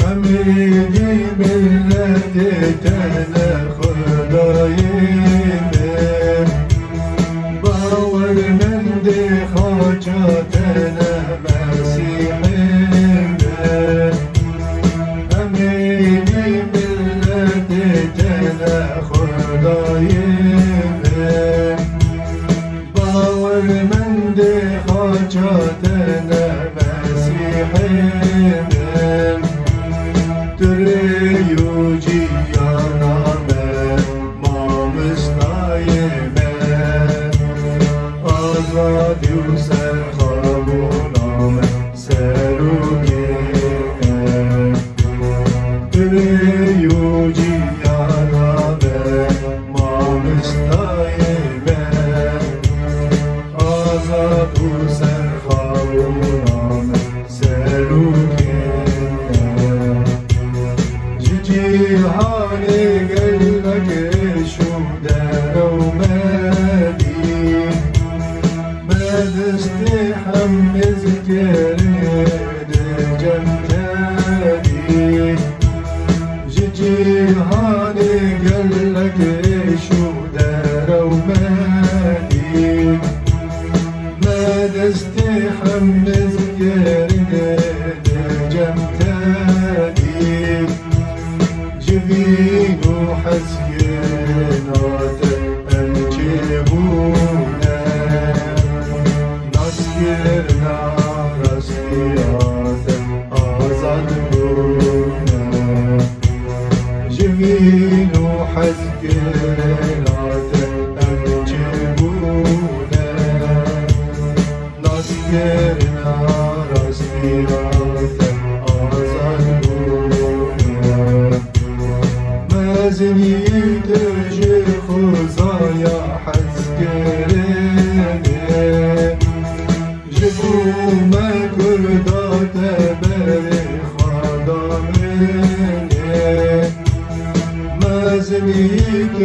حميدي ملتي تنا خدايم باور من دي خاجاتنا مسيحين حميدي ملتي تنا خدايم باور من دي خاجاتنا مسيحين Yujji yaname mamistayeme azad yusel khabuname serugeme Yujji yaname mamistayeme azad yusel khabuname serugeme جهاني قلبك شو دارو مادي ما تستحمز كريد جمالي جهاني قلبك شو دارو مادي ما تستحمز كريد جمالي جبين وحسكنات الجبونة نسكرنا رسكيات آزادونا جبين وحسكنات الجبونة نسكرنا رسكيات زنيت خزايا حسكرني جبوا ما كردات بري خدامني ما زنيت